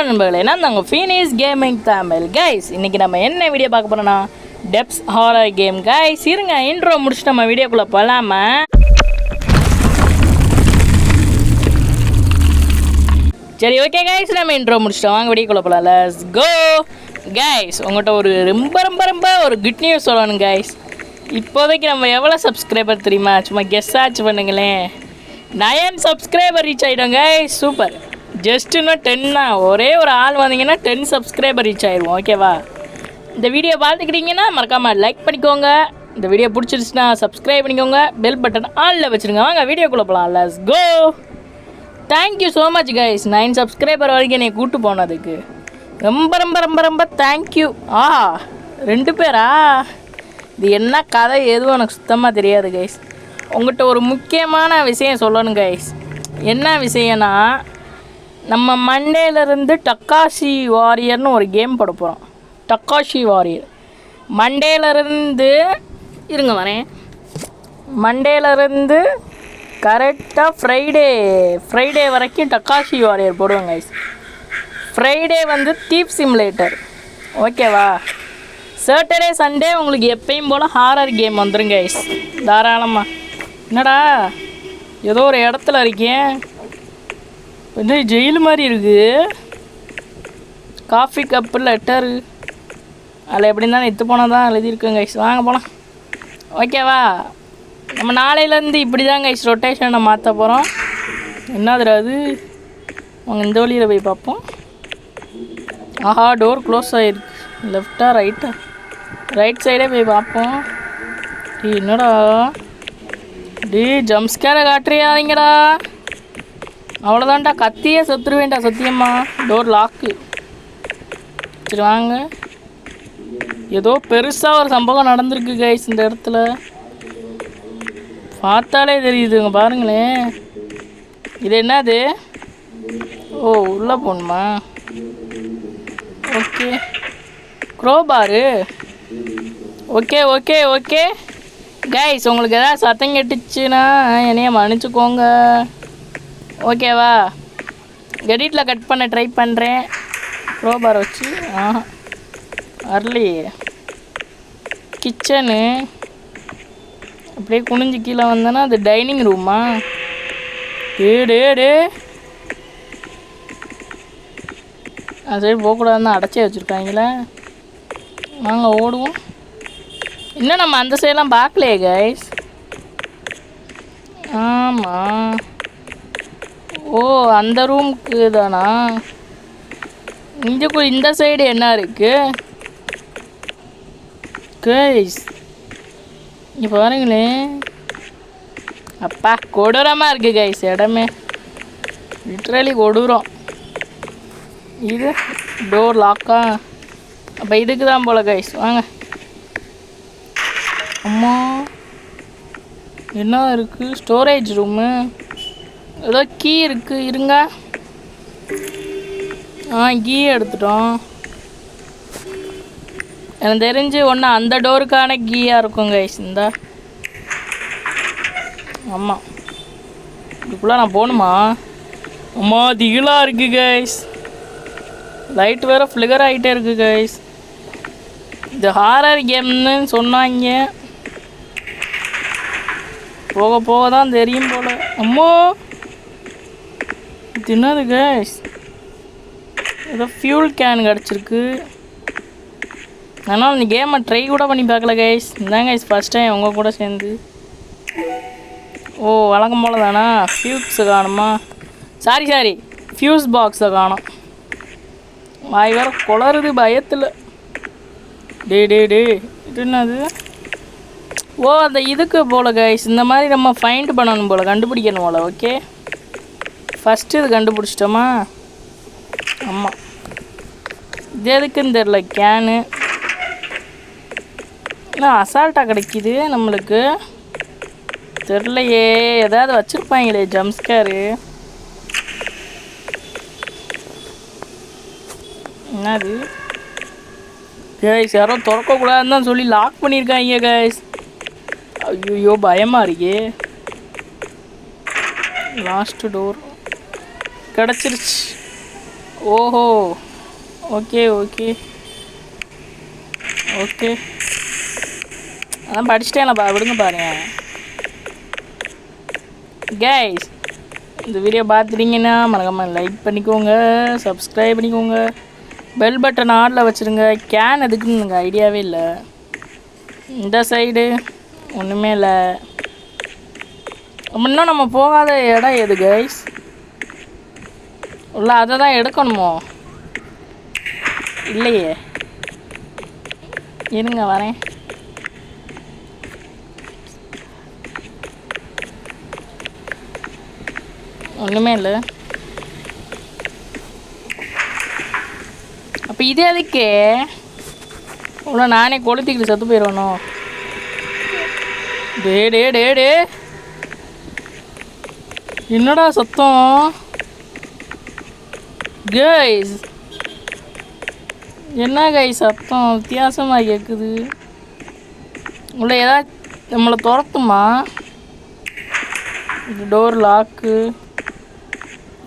நண்பர்களே, நான் தாங்க ஃபீனிஷ் கேமிங் தமிழ். கைஸ், இன்றைக்கி நம்ம என்ன வீடியோ பார்க்க போகிறோன்னா டெப்ஸ் ஹாரர் கேம். கைஸ் இருங்க, இன்ட்ரோ முடிச்சுட்டு நம்ம வீடியோக்குள்ளே போகலாமா? சரி, ஓகே கைஸ், நம்ம இன்ட்ரோ முடிச்சிட்டோம், வாங்க வீடியோக்குள்ளே போகலாம். Let's go. கைஸ், உங்கள்கிட்ட ஒரு ரொம்ப ஒரு குட் நியூஸ் சொல்லணும் கைஸ். இப்போதைக்கு நம்ம எவ்வளோ சப்ஸ்கிரைபர் தெரியுமா? சும்மா கெஸ் ஆச்சு பண்ணுங்களேன். 9 சப்ஸ்கிரைபர் ரீச் ஆகிட்டோம் கைஸ். சூப்பர். ஜஸ்ட் இன்னும் 10 தான். ஒரே ஒரு ஆள் வந்தீங்கன்னா 10 சப்ஸ்கிரைபர் ரீச் ஆயிடுவோம். ஓகேவா? இந்த வீடியோ பார்த்துக்கிட்டிங்கன்னா மறக்காமல் லைக் பண்ணிக்கோங்க. இந்த வீடியோ பிடிச்சிருச்சுன்னா சப்ஸ்கிரைப் பண்ணிக்கோங்க. பெல் பட்டன் ஆலில் வச்சுருங்க. வாங்க வீடியோக்குள்ளே போகலாம். Let's go. Thank you so much guys. 9 subscriber வரைக்கும் என்னை கூப்பிட்டு போனதுக்கு ரொம்ப தேங்க்யூ. 2 பேரா? இது என்ன கதை எதுவும் எனக்கு சுத்தமாக தெரியாது கைஸ். உங்கள்கிட்ட ஒரு முக்கியமான விஷயம் சொல்லணும் கைஸ். என்ன விஷயம்னா, நம்ம மண்டேலேருந்து டக்காஷி வாரியர்னு ஒரு கேம் போட போகிறோம். டக்காஷி வாரியர் மண்டேலேருந்து இருங்க வரேன். மண்டேலேருந்து கரெக்டாக ஃப்ரைடே வரைக்கும் டக்காஷி வாரியர் போடுவோம் கைஸ். ஃப்ரைடே வந்து தீப் சிமுலேட்டர். ஓகேவா? சாட்டர்டே சண்டே உங்களுக்கு எப்பயும் போல் ஹாரர் கேம் வந்துடும் கைஸ். தாராளமாக. என்னடா ஏதோ ஒரு இடத்துல இருக்கேன், வந்து ஜெயில் மாதிரி இருக்குது. காஃபி கப்பு லெட்டரு அதில் எப்படி இருந்தாலும் எடுத்து போனால் தான் எழுதியிருக்கேன் கைஸ். வாங்க போகலாம். ஓகேவா? நம்ம நாளையிலேருந்து இப்படி தான் கைஸ் ரொட்டேஷனை மாற்ற போகிறோம். என்னதுடா அது? அவங்க இந்த வழியில் போய் பார்ப்போம். டோர் க்ளோஸ் ஆகிருக்கு. லெஃப்டா ரைட்டா? ரைட் சைடே போய் பார்ப்போம். என்னடா ஜம்ஸ்கேரை காட்டுறியாதீங்கடா. அவ்வளோதான்டா, கத்தியே செத்துருவேன்டா சத்தியம்மா. Door lock. சரி வாங்க. ஏதோ பெருசாக ஒரு சம்பவம் நடந்திருக்கு கைஸ் இந்த இடத்துல. பார்த்தாலே தெரியுதுங்க, பாருங்களேன். இது என்னது? உள்ளே போகணுமா? ஓகே. க்ரோபாரு. ஓகே கைஸ், உங்களுக்கு எதாவது சத்தம் கெட்டுச்சுன்னா என்னைய மன்னிச்சுக்கோங்க. ஓகேவா? எடிட்டில் கட் பண்ண ட்ரை பண்ணுறேன். க்ரோபார் வச்சு. வரலையே. கிச்சனு அப்படியே குனிஞ்சு கீழே வந்தேன்னா அது டைனிங் ரூமா? டே அது சரி போகக்கூடாதுன்னு அடைச்சே வச்சுருக்காங்களே. நாங்கள் ஓடுவோம். இன்னும் நம்ம அந்த சைடெலாம் பார்க்கலையே கைஸ். ஆமாம். அந்த ரூமுக்கு தானா? இந்த சைடு என்ன இருக்கு கைஸ்? இங்கே பாருங்களேன். அப்பா கொடூரமாக இருக்குது கைஸ் இடமே. லிட்ரலி கொடூரம். இது டோர் லாக்கா? அப்போ இதுக்கு தான் போல கைஸ். வாங்க. அம்மா என்ன இருக்குது? Storage room. ஏதோ கீ இருக்குது, இருங்க. கீ எடுத்துட்டோம். எனக்கு தெரிஞ்சு ஒன்று அந்த டோருக்கான கீயாக இருக்கும் கைஸ். இந்த ஆமாம், இதுக்குள்ளே நான் போகணுமா? அம்மா திகிலாக இருக்குது கைஸ். லைட் வேறு ஃப்ளிகர் ஆகிட்டே இருக்குது கைஸ். இது ஹாரர் கேம்னு சொன்னாங்க. போக தான் தெரியும் போல். அம்மோ இது என்னது கைஸ்? ஏதோ ஃபியூல் கேன் கிடச்சிருக்கு. அதனால் இந்த கேமை ட்ரை கூட பண்ணி பார்க்கல கைஸ். இதான் கைஸ் ஃபஸ்ட் டைம் உங்கள் கூட சேர்ந்து. வழக்கம் போல் தானா? ஃபியூஸை காணுமா? சாரி ஃபியூஸ் பாக்ஸை காணும். வாய் வேறு குளருது பயத்தில். டே இது என்னது? அந்த இதுக்கு போல் கைஸ். இந்த மாதிரி நம்ம ஃபைண்ட் பண்ணணும் போல், கண்டுபிடிக்கணும் போல். ஓகே, ஃபஸ்ட்டு இது கண்டுபிடிச்சிட்டோமா? ஆமாம். இது எதுக்குன்னு தெரில. கேனு இல்லை அசால்ட்டாக கிடைக்கிது நம்மளுக்கு. தெரிலையே, ஏதாவது வச்சுருப்பாங்களே ஜம்ஸ்கேரு. என்னது கைஸ்? யாரோ திறக்கக்கூடாதுன்னு தான் சொல்லி லாக் பண்ணியிருக்காங்க கைஸ். ஐயோ பயமாக இருக்கே. லாஸ்ட் டோர் கிடச்சிருச்சு. ஓஹோ, ஓகே ஓகே ஓகே, அதான் படிச்சுட்டேன்லப்பா, விடுங்க பாருங்க. கைஸ், இந்த வீடியோ பார்த்துட்டீங்கன்னா மறக்காமல் லைக் பண்ணிக்கோங்க, சப்ஸ்கிரைப் பண்ணிக்கோங்க, பெல் பட்டன் ஆடில் வச்சுருங்க. கேன் எதுக்குன்னு எனக்கு ஐடியாவே இல்லை. இந்த சைடு ஒன்றுமே இல்லை. இன்னும் நம்ம போகாத இடம் எது கைஸ்? உள்ள அதை தான் எடுக்கணுமோ? இல்லையே, இருங்க வரேன். ஒன்றுமே இல்லை. அப்போ இது எதுக்கு? உள்ள நானே கொளுத்திக்கிட்டு செத்து போயிடணும். டே என்னடா சத்தம் கைஸ்? என்ன கைஸ் சத்தம் வித்தியாசமாக கேட்குது? உள்ள ஏதாவது நம்மளை துரத்துமா? Door lock.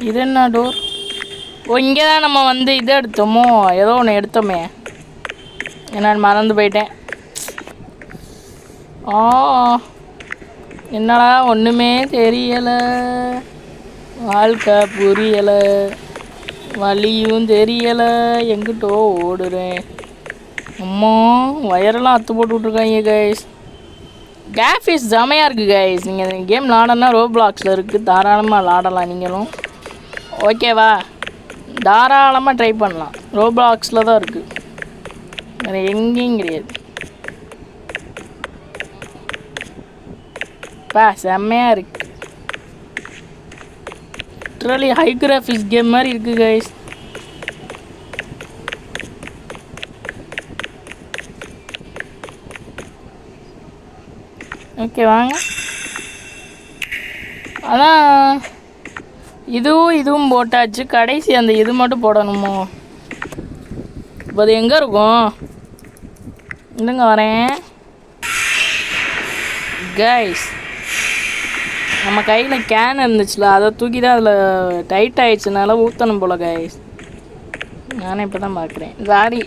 இது என்ன டோர்? ஓ, இங்கே தான் நம்ம வந்து இது எடுத்தோமோ, ஏதோ ஒன்று எடுத்தோமே, என்னன்னு மறந்து போயிட்டேன். என்னடா ஒன்றுமே தெரியலை, வாழ்க்கை புரியலை, வலியும் தெரியலை, எங்கிட்டோ ஓடுறேன். அம்மா வயரெல்லாம் அத்து போட்டு விட்ருக்காங்க கைஸ். கிராஃபிக்ஸ் செமையாக இருக்குது கைஸ். நீங்கள் இந்த கேம் விளாடனா ரோப்ளாக்ஸில் இருக்குது, தாராளமாக விளாடலாம் நீங்களும். ஓகேவா? தாராளமாக ட்ரை பண்ணலாம். ரோப்ளாக்ஸில் தான் இருக்குது, வேறு எங்கேயும் கிடையாது. செம்மையாக இருக்குது. லிட்ரலி ஹை கிராஃபிக்ஸ் கேம் மாதிரி இருக்குது கைஸ். ஓகே வாங்க. அதான் இதுவும் போட்டாச்சு. கடைசி அந்த இது மட்டும் போடணுமோ? இப்போ அது எங்கே இருக்கும்? இல்லைங்க வரேன் கைஸ். நம்ம கையில் கேன் இருந்துச்சுல, அதை தூக்கி தான் அதில் டைட் ஆகிடுச்சுனால ஊற்றணும் போல் கைஸ். நானே இப்போ தான் பார்க்குறேன். சாரி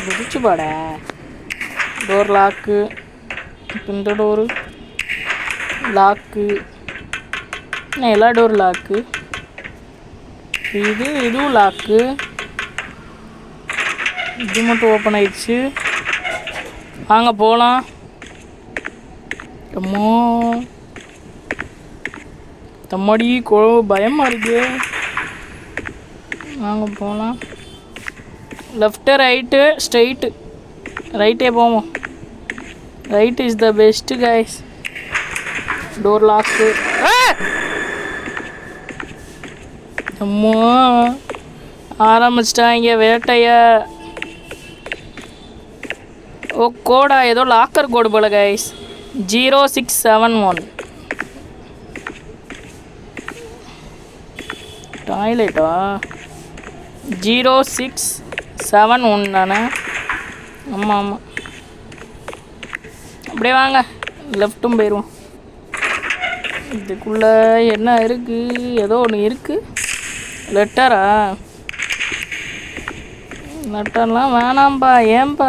குதிச்சு போட. Door lock. இப்போ இந்த டோரு லாக்கு. என்ன எல்லா டோர் லாக்கு? இதுவும் லாக்கு. இது மட்டும் ஓப்பன் ஆயிடுச்சு. வாங்க போகலாம். தம்மாடி பயமாக இருக்கு. வாங்க போகலாம். Left right straight. ரைட்டே போவோம். Right is the best guys. Door lock. அம்மா ஆரம்பிச்சிட்டாங்க வேட்டைய. ஓ கோடா, ஏதோ லாக்கர் கோடு போல கைஸ். 0671. டாய்லெட்டா? 0671 தானே? ஆமாம். அப்படியே வாங்க, லெஃப்ட்டும் போயிடுவோம். இதுக்குள்ளே என்ன இருக்குது? ஏதோ ஒன்று இருக்குது. லெட்டரா? லெட்டர்லாம் வேணாம்ப்பா. ஏன்பா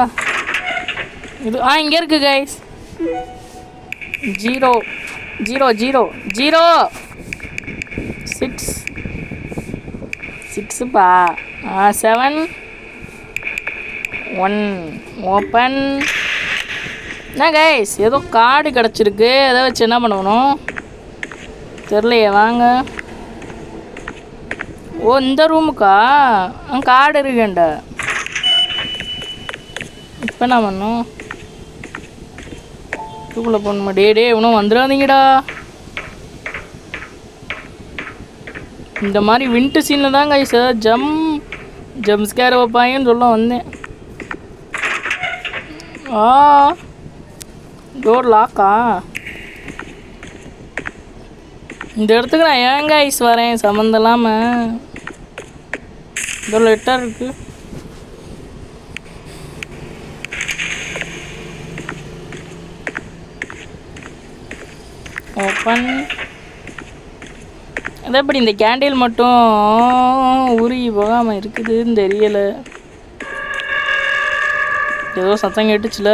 இது? இங்கே இருக்குது கைஸ். 6 7 ஓப்பன். என்ன கைஸ், ஏதோ கார்டு கிடச்சிருக்கு. அதை வச்சு என்ன பண்ணணும் தெரிலையே. வாங்க. ஓ இந்த ரூமுக்கா? கார்டு இருக்குண்டா. இப்போ என்ன பண்ணும்? இதுக்குள்ளே போகணுமா? டே இன்னும் வந்துடாதீங்கடா. இந்த மாதிரி வின்ட்டு சீனில் தான் கைஸ் ஜம் ஸ்கேர் வைப்பாங்கன்னு சொல்ல வந்தேன். டோர் லாக்கா? இந்த இடத்துக்கு நான் ஏங்க கைஸ் வரேன் சம்மந்தம் இல்லாமல்? இந்த லெட்டர் இருக்குது. ஓப்பன். அதே எப்படி இந்த கேண்டில் மட்டும் உருகி போகாமல் இருக்குதுன்னு தெரியலை. ஏதோ சத்தம் கேட்டுச்சுல.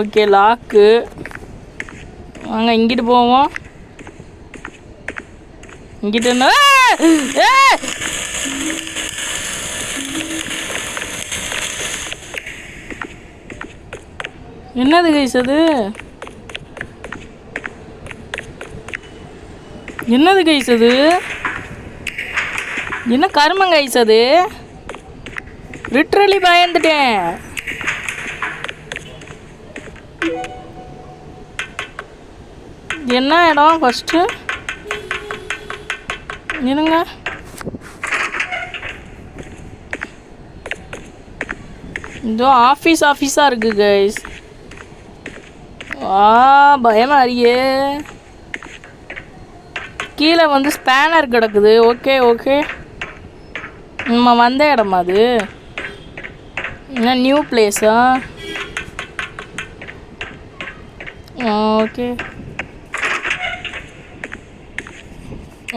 Okay lock. வாங்க இங்கிட்டு போவோம். இங்கிட்ட என்ன என்னது கைஸ் அது? என்னது கைஸ் அது? என்ன கருமம் கைஸ் அது? லிட்ரலி பயந்துட்டேன். என்ன இடம் ஃபஸ்ட்டு? இருங்க. இதோ ஆஃபீஸாக இருக்குது கைஸ். பயமாக அறியே. கீழே வந்து ஸ்பேனர் கிடக்குது. ஓகே ஓகே, நம்ம வந்த இடமா அது? என்ன நியூ பிளேஸா? Okay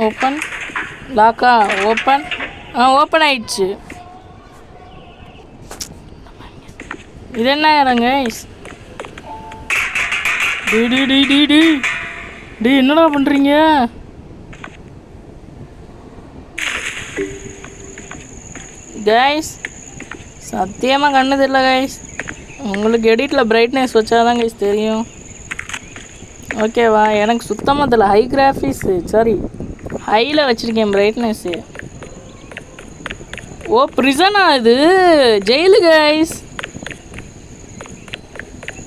open. லாக்கா? ஓப்பன். ஓப்பன் ஆயிடுச்சு. இது என்ன இடங்க? டி என்னடா பண்ணுறீங்க? கைஸ் சத்தியமாக கண்ணு தெரியல கைஸ். உங்களுக்கு எடிட்டில் பிரைட்னஸ் வச்சாதான் கைஸ் தெரியும். ஓகேவா? எனக்கு சுத்தமாக தெரியல. ஹை கிராஃபிக்ஸு சாரி ஹையில் வச்சுருக்கேன் பிரைட்னஸ்ஸு. ஓ ப்ரிசனா இது? Jail guys.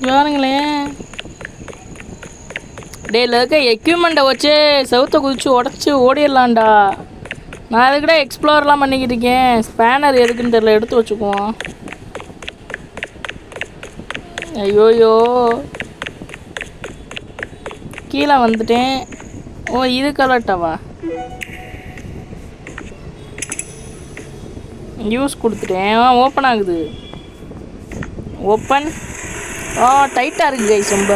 பாருங்களேன். டேயில் இருக்க எக்யூப்மெண்ட்டை வச்சு செவுத்தை குதிச்சு உடச்சி ஓடிடலான்டா. நான் அதுக்கூட எக்ஸ்ப்ளோர்லாம் பண்ணிக்கிட்டு இருக்கேன். ஸ்பேனர் எதுக்குன்னு தெரியல, எடுத்து வச்சுக்குவோம். ஐயோயோ கீழே வந்துட்டேன். ஓ இது கலட்டாவா? யூஸ் கொடுத்துட்டேன். ஓப்பன் ஆகுது. ஓப்பன். டைட்டாக இருக்குது கைஸ். ரொம்ப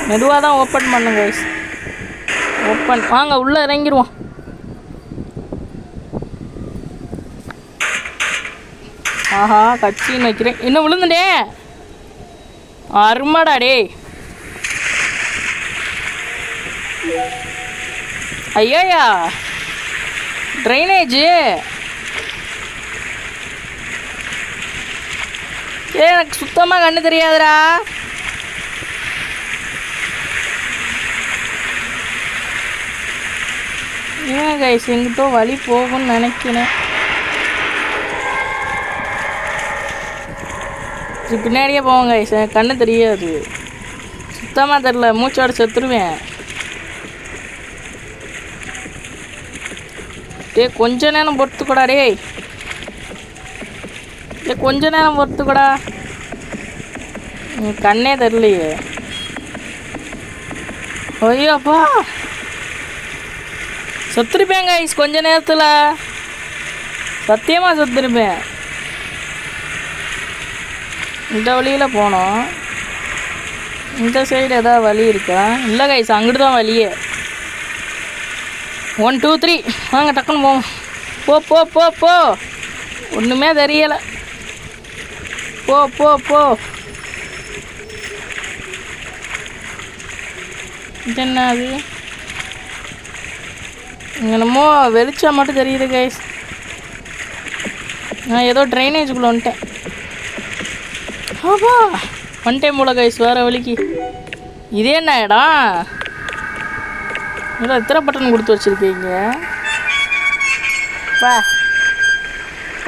மெதுவாக தான் ஓப்பன் பண்ணுங்க கைஸ். ஓப்பன். வாங்க உள்ளே இறங்கிடுவோம். ஆஹா கட்சின்னு வைக்கிறேன். இன்னும் விழுந்துட்டே. அருமாடா டே. ஐயோயா ட்ரைனேஜு. எனக்கு சுத்தமாக கண்ணு தெரியாதுடா. ஏன் கைஸ் எங்கிட்டோ வழி போகும்னு நினைக்கிறேன். பின்னாடியே போவோம் கைஸ். கண்ணு தெரியாது, சுத்தமாக தெரில. மூச்சோட செத்துருவேன். டே கொஞ்ச நேரம் பொறுத்துக்கூடா. டே கொஞ்ச நேரம் பொறுத்துக்கூடா. கண்ணே தெரிலையே. ஐயோப்பா செத்துருப்பேன் கைஸ் கொஞ்ச நேரத்தில். சத்தியமாக செத்துருப்பேன். இந்த வழியில் போனோம். இந்த சைடு எதாவது வழி இருக்கா? இல்லை கைஸ் அங்கிட்டு தான் வழியே. 1 2 3 வாங்க டக்குன்னு போவோம். போ போ போ போ. ஒன்றுமே தெரியலை. போ போ போ. இது என்ன அது? என்னமோ வெளிச்சம் மட்டும் தெரியுது கைஸ். நான் ஏதோ ட்ரைனேஜுக்குள்ளே வந்துட்டேன். ஆப்பா வந்துட்டேன் போல கைஸ் வேறு வழிக்கு. இதே என்ன இடம்? இல்லை எத்தனை பட்டன் கொடுத்து வச்சுருக்கீங்க? பா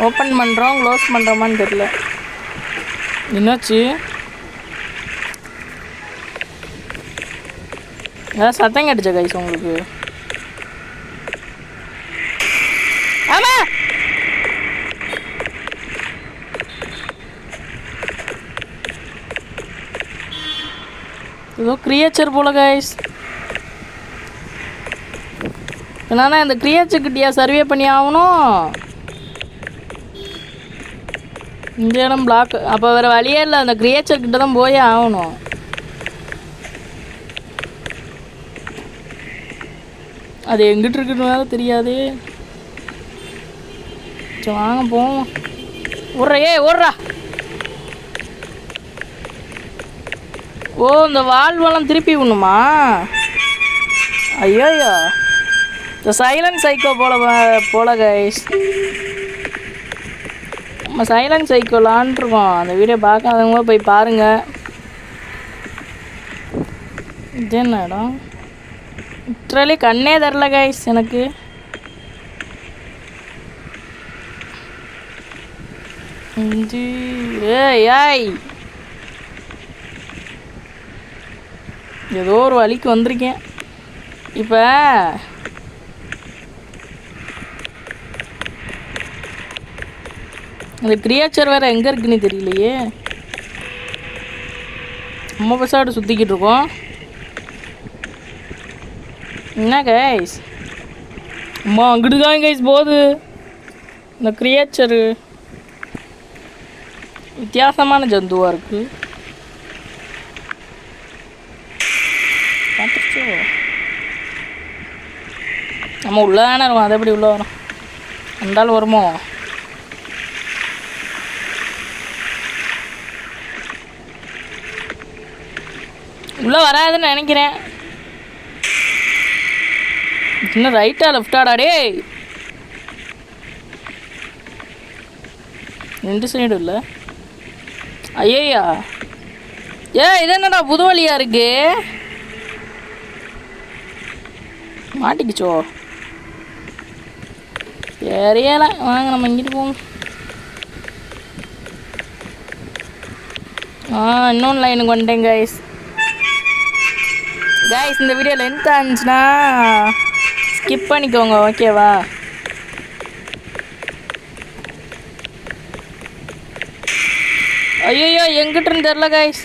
ஓப்பன் பண்ணுறோம் க்ளோஸ் பண்ணுறோமான்னு தெரியல. என்னாச்சு? ஏதாவது சத்தம் கேட்டுச்சா கைஸ் உங்களுக்கு? ஆமா ஏதோ கிரியேச்சர் போல கைஸ். என்னன்னா இந்த கிரியேச்சர் கிட்டியா சர்வே பண்ணி ஆகணும். இந்த இடம் பிளாக். அப்போ வேறு வழியே இல்லை, அந்த கிரியேச்சர் கிட்ட தான் போயே ஆகணும். அது எங்கிட்டு இருக்குன்னு வேறு தெரியாது. சரி வாங்க போவோம். ஓடுறா. ஓ இந்த வால்வெல்லாம் திருப்பி விடணுமா? ஐயோ இந்த சைலண்ட் சைக்கோ போல கைஸ். நம்ம சைலண்ட் சைக்கோலான்ட்ருக்கோம். அந்த வீடியோ பார்க்காதவங்க போய் பாருங்கள். இது என்ன இடம்? லிட்ரலி கண்ணே தரல கைஸ் எனக்கு. ஏய் ஏதோ ஒரு வழிக்கு வந்திருக்கேன். இப்போ அந்த கிரியேச்சர் வேறு எங்கே இருக்குன்னு தெரியலையே. நம்ம பசாடு சுற்றிக்கிட்டு இருக்கோம். என்ன கைஸ்? அம்மா அங்கிட்டு தான் கைஸ் போகுது இந்த கிரியேச்சரு. வித்தியாசமான ஜந்துவாக இருக்குது. பார்த்துச்சோ நம்ம உள்ளே தானே இருக்கும். அதை எப்படி உள்ளே வரும்? அந்தாலும் வருமோ? உள்ளே வராதுன்னு நினைக்கிறேன். இன்னும் ரைட்டா லெஃப்டாடா டே? 2 சைடும் இல்லை. ஐயா இது என்னடா புது வழியாக இருக்கு? மாட்டிக்கிச்சோ தெரியல. வாங்க நம்ம இங்கிட்டு போவோம். இன்னொன்று லைனுக்கு வந்துட்டேன் கைஸ். இந்த வீடியோ லென்த்தாக இருந்துச்சுன்னா ஸ்கிப் பண்ணிக்கோங்க, ஓகேவா? ஐயோ எங்கிட்டன்னு தெரில கைஸ்.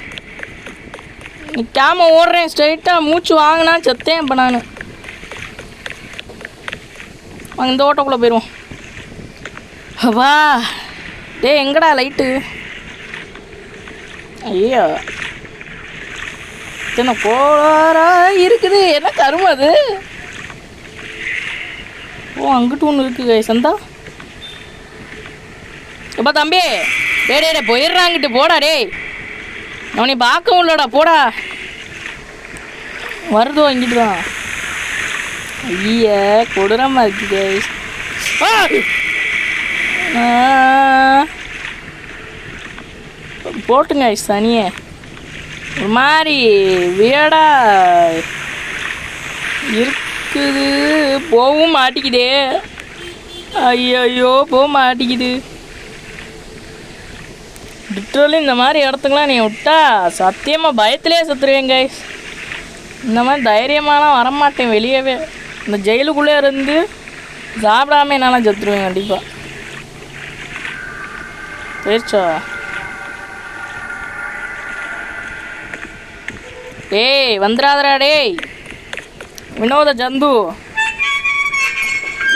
நிற்காம ஓடுறேன் ஸ்ட்ரைட்டாக. மூச்சு வாங்கினா செத்தேன் இப்போ நான். வாங்க இந்த ஓட்டோக்குள்ளே போயிடுவோம். வா டே எங்கடா லைட்டு? ஐயோ என்ன கோளாரா இருக்குது. என்ன கருமை அது? ஓ அங்கிட்டு ஒன்று இருக்குது கைஸ். சந்தா எப்பா தம்பி டே போயிடுறாங்கிட்டு போடா. டே அவனை பார்க்கவும் இல்லடா போடா. வருதோ இங்கிட்டு தான். ஐய கொடூரமாக இருக்கு கைஸ். போட்டுங்க கைஸ் தனியே. ஒரு மாதிரி வியடா இருக்குது. போகவும் மாட்டிக்குதே. ஐயோ போக மாட்டிக்குது. லிட்ரலி இந்த மாதிரி இடத்துக்குலாம் நீ விட்டா சத்தியமாக பயத்திலே செத்துருவேன் கைஸ். இந்த மாதிரி தைரியமாலாம் வரமாட்டேன் வெளியவே. இந்த ஜெயிலுக்குள்ளே இருந்து சாப்பிடாம என்னால் செத்துருவேன் கண்டிப்பாக. போயிடுச்சா? டேய் வந்துடாதடா டேய் வினோத ஜந்து.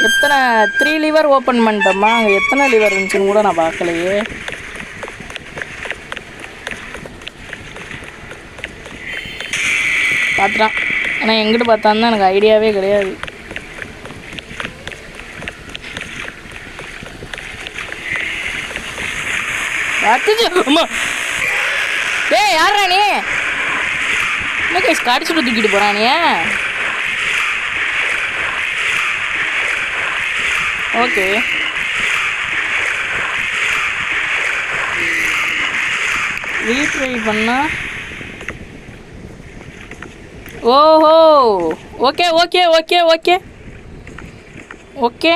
எத்தனை 3 லிவர் ஓப்பன் பண்ணிட்டோம்மா? அங்கே எத்தனை லிவர் இருந்துச்சுன்னு கூட நான் பார்க்கலையே. பார்த்துட்டான். ஆனால் எங்கிட்ட பார்த்தான்னு எனக்கு ஐடியாவே கிடையாது. பார்த்துச்சு அம்மா. டேய் யாரா நீ? என்ன கைஸ் கடிச்சுட்டு தூக்கிட்டு போகிறானே? ஓகே ரீட்ரை பண்ணா. ஓஹோ okay okay okay okay okay.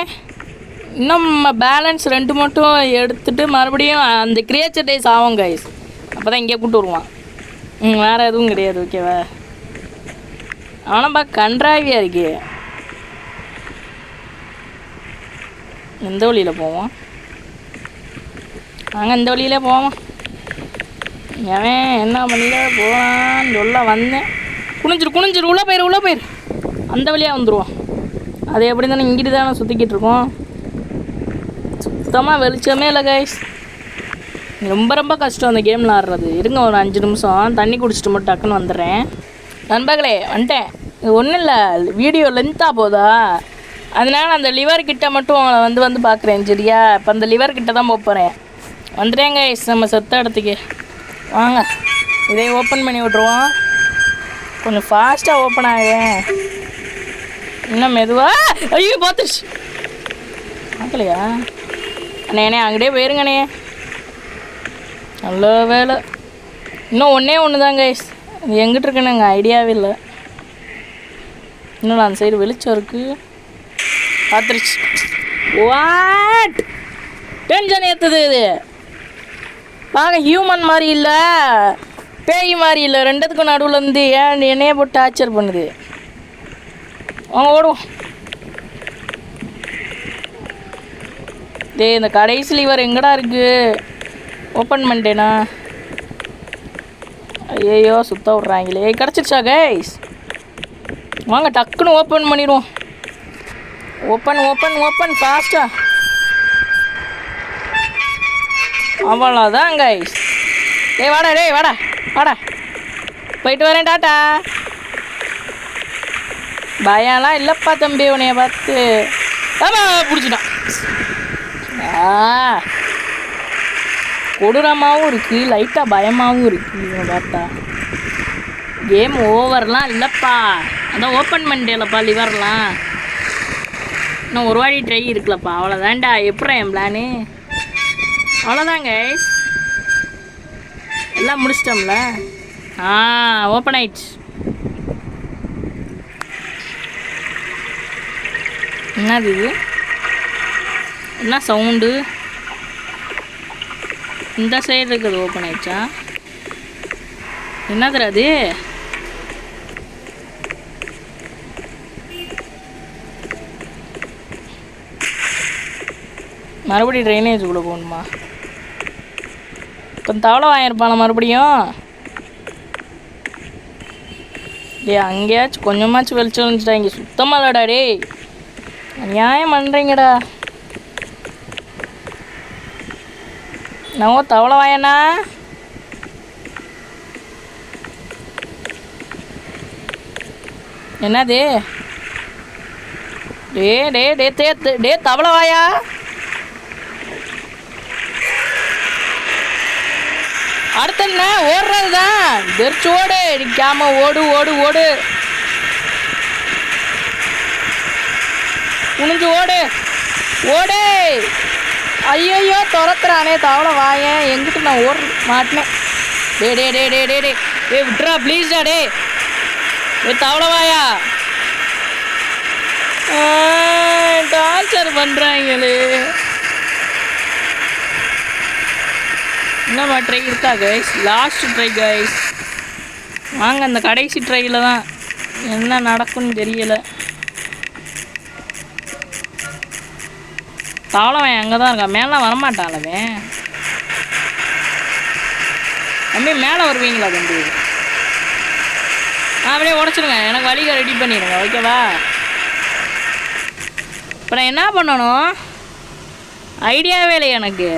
இன்னும் பேலன்ஸ் 2 மட்டும் எடுத்துகிட்டு மறுபடியும் அந்த கிரியேச்சர் டேஸ் ஆகும் கைஸ். அப்போ தான் இங்கே கூப்பிட்டு வருவான். வேறு எதுவும் கிடையாது ஓகேவா? ஆனால் கன்றாவியாக இருக்கே. எந்த வழியில் போவோம்? நாங்கள் இந்த வழியிலே போவோம். அவன் என்ன பண்ணியில போகலான்னு சொல்ல வந்தேன். குனிஞ்சிரு உள்ளே போயிரு. அந்த வழியாக வந்துடுவோம். அது எப்படி தானே இங்கிட்டு தானே சுற்றிக்கிட்டு இருக்கோம். சுத்தமாக வெளிச்சமே இல்லை கைஸ். ரொம்ப ரொம்ப கஷ்டம் அந்த கேமில் ஆடுறது. இருங்க ஒரு 5 நிமிஷம் தண்ணி குடிச்சிட்டு மட்டும் டக்குன்னு வந்துடுறேன். நண்பர்களே வந்துட்டேன். இது ஒன்றும் இல்லை, வீடியோ லென்த்தாக போதா, அதனால் அந்த லிவர் கிட்ட மட்டும் வந்து பார்க்குறேன் சரியா. இப்போ அந்த லிவர் கிட்ட தான் போகிறேன். வந்துட்டேங்க நம்ம செத்த இடத்துக்கு. வாங்க இதை ஓப்பன் பண்ணி விட்ருவோம். கொஞ்சம் ஃபாஸ்ட்டாக ஓப்பன் ஆகுவேன், இன்னும் மெதுவாக. ஐயோ பார்த்துருச்சு, பார்க்கலையா அண்ணே? அங்கிட்டே போயிருங்கண்ணே. நல்ல வேலை. இன்னும் ஒன்று தான் கைஸ், இது எங்கிட்ட இருக்குன்னு எங்கள் ஐடியாவே இல்லை. இன்னும் அந்த சைடு வெளிச்சம் இருக்குது. பார்த்துருச்சு. வாட் டென்ஷன் ஏற்றுது இது. பார்க்க ஹியூமன் மாதிரி இல்லை, பேய் மாதிரி இல்லை, ரெண்டுத்துக்கும் நடுவில் இருந்து ஏன் என்னையே போட்டு டார்ச்சர் பண்ணுது. அவங்க ஓடுவோம். டே இந்த கடைசி லிவர் எங்கடா இருக்குது? ஓப்பன் பண்ணிட்டேனா? ஐயோ சுத்த விட்றாங்களே. கிடச்சிருச்சா கைஸ்? வாங்க டக்குன்னு ஓப்பன் பண்ணிடுவோம். ஓப்பன் ஓப்பன் ஓப்பன் ஃபாஸ்ட்டாக. அவ்வளோதான் கைஸ். டேய் வாடா, டேய் வாடா வாடா, போயிட்டு வரேன், டாட்டா. பயம்லாம் இல்லைப்பா தம்பி, உன்னைய பார்த்து. ஆமாம் பிடிச்சிட்டான். கொடூரமாகவும் இருக்குது, லைட்டாக பயமாகவும் இருக்குது. இவனை பார்த்தா கேம் ஓவர்லாம் இல்லைப்பா, அதான் ஓப்பன் பண்ணிட்டேலப்பா லிவர்லாம். இன்னும் ஒரு வாடி ட்ரை இருக்குல்லப்பா, அவ்வளோதான்டா. எப்பட்றா என் பிளானு? அவ்வளோதாங்க எல்லாம் முடிச்சிட்டோம்ல. ஓப்பன் ஆயிடுச்சு. என்னது இது? என்ன சவுண்டு? இந்த சைடு இருக்குது, ஓப்பன் ஆயிடுச்சா? என்னது அது? மறுபடியும் ட்ரைனேஜுக்குள்ளே போகணுமா? இப்போ தவளை வாங்கியிருப்பான மறுபடியும். அங்கேயாச்சும் கொஞ்சமாச்சும் வெளிச்சம் வந்துச்சுட்டா, இங்கே சுத்தமாக இல்லைடா. டே நியாயம் பண்ணுறீங்கடா. நான் தவளை வாயண்ணா. என்னது? டே டே டே தேத்து டே தவளை வாயா. அடுத்த என்ன ஓடுறது தான், தெரிச்சு ஓடு, நிற்காம ஓடு ஓடு ஓடு, குனிஞ்சு ஓடு ஓடு. ஐயோ துரத்துறானே தவளை வாயேன், எங்கிட்ட நான் ஓட மாட்டினேன். டே டே டே டே டே டே டே விட்றா ப்ளீஸ்டா. டே டே தவளை வாயா, டார்ச்சர் பண்ணுறாங்களே. இன்னும் ட்ரை இருக்கா கைஸ்? Last try guys. வாங்க அந்த கடைசி ட்ரையில் தான் என்ன நடக்கும்னு தெரியலை. தவளவன் அங்கே தான் இருக்கான், மேலே வரமாட்டானவே. தம்பி மேலே வருவீங்களா தம்பி? அப்படியே உடச்சிடுங்க, எனக்கு வழிக ரெடி பண்ணிடுங்க, ஓகேவா? இப்போ நான் என்ன பண்ணணும் ஐடியாவே இல்லை எனக்கு.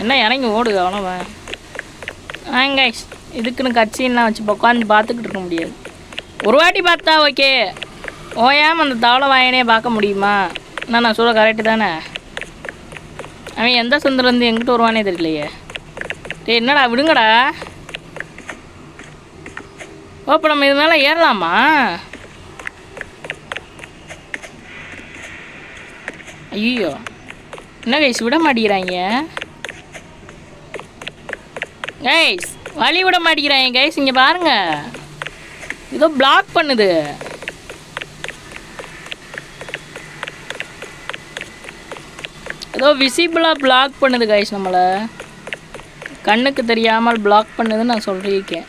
என்ன இறங்கி ஓடுது அவ்வளோவன். கைஸ் இதுக்குன்னு கட்சின்லாம் வச்சு உட்காந்து பார்த்துக்கிட்டு இருக்க முடியாது. ஒரு வாட்டி பார்த்தா ஓகே, ஓயாமல் அந்த தவளை வாயனே பார்க்க முடியுமா? நான் சொல்ல கரெக்டு தானே? அவன் எந்த சந்திலேருந்து எங்கிட்ட வருவானே தெரியலையே. டே என்னடா விடுங்கடா. ஓப்போ நம்ம இது மேலே ஏறலாமா? ஐயோ என்ன கைஸ் விட மாட்டேங்கிறாங்க கைஸ், வழி விட மாட்டேங்கிறாங்க கைஸ். இங்கே பாருங்க, ஏதோ பிளாக் பண்ணுது. ஏதோ விசிபிளாக பிளாக் பண்ணுது கைஸ், நம்மளை கண்ணுக்கு தெரியாமல் பிளாக் பண்ணுதுன்னு நான் சொல்லியிருக்கேன்.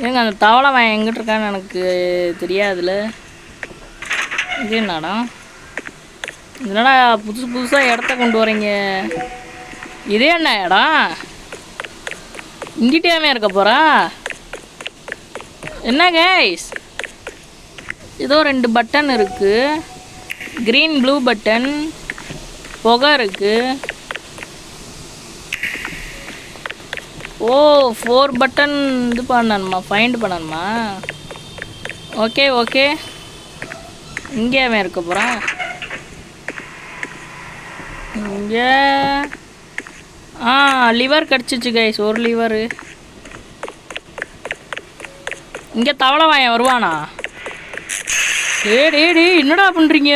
ஏங்க அந்த தவளை அவன் எங்கிட்ட இருக்கான்னு எனக்கு தெரியாதுல்ல. இது என்னடா இதனடா புதுசு புதுசாக இடத்த கொண்டு வரீங்க? இதே என்ன இடம்? இங்கிட்டேமே இருக்க போகிறா என்ன கைஸ்? ஏதோ 2 பட்டன் இருக்குது, க்ரீன் ப்ளூ பட்டன், புகை இருக்குது. ஓ 4 பட்டன் இது பண்ணணுமா, ஃபைண்ட் பண்ணணுமா? Okay okay. இங்கே அவன் இருக்க போகிறான். இங்கே லிவர் கிடச்சிச்சு கைஸ், ஒரு லிவரு. இங்கே தவளை வாயன் வருவானா? டே என்னடா பண்ணுறீங்க?